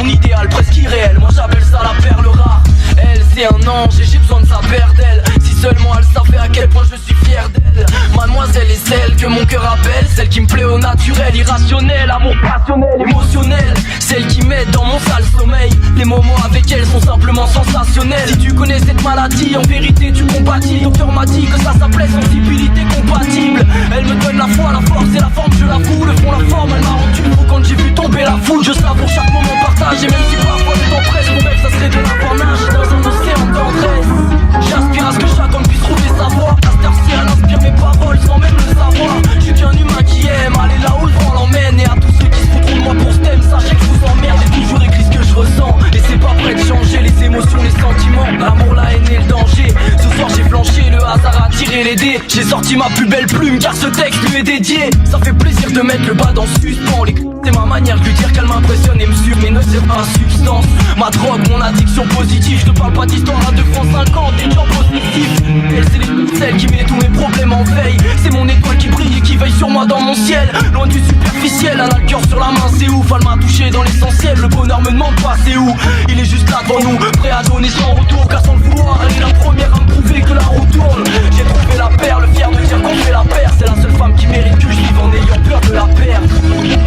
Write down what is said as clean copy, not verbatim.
mon idéal presque irréel. Moi j'appelle ça la perle rare. Elle c'est un ange et j'ai besoin de sa paire d'elle. Si seulement elle savait à quel point je suis fier d'elle. Mademoiselle est celle que mon cœur appelle, celle qui me plaît au naturel, irrationnel, amour passionnel, émotionnel. Celle qui m'aide dans mon sale sommeil. Les moments avec elle sont simplement sensationnels. Si tu connais cette maladie, en vérité tu compatis. Docteur m'a dit que ça s'appelait sensibilité compatible. Elle me donne la foi, la force et la forme, je l'avoue. Le fond, la forme, elle m'a rendu fou quand j'ai vu tomber la foule. Je savoure chaque moment partagé, même si parfois le temps presse. Mon rêve ça serait de la voir nager dans un océan d'endresse. J'aspire à ce que chaque homme puisse trouver sa voie. À cette heure-ci elle inspire mes paroles sans même le savoir. Je suis qu'un humain qui aime aller là où le vent l'emmène. Et à tous ceux qui se foutront de moi pour ce thème, sachez que je vous emmerde. J'ai toujours écrit ce que je ressens et c'est pas prêt de changer. Les émotions, les sentiments, l'amour, la haine et le danger. Ce soir j'ai flanché, le hasard a tiré les dés. J'ai sorti ma plus belle plume car ce texte lui est dédié. Ça fait plaisir de mettre le bas dans suspens. C'est ma manière de lui dire qu'elle m'impressionne et me suit. Mais ne sert pas à substance. Ma drogue, mon addiction positive. Je te parle pas d'histoire à 2 francs 50, des gens positifs. Elle c'est celle qui met tous mes problèmes en veille. C'est mon étoile qui brille et qui veille sur moi dans mon ciel. Loin du superficiel, elle a le cœur sur la main, c'est ouf. Elle m'a touché dans l'essentiel, le bonheur me demande pas c'est où. Il est juste là devant nous, prêt à donner sans retour. Car sans le vouloir, elle est la première à me prouver que la roue tourne. J'ai trouvé la perle, fier de dire qu'on fait la paire. C'est la seule femme qui mérite que je vive en ayant peur de la perdre.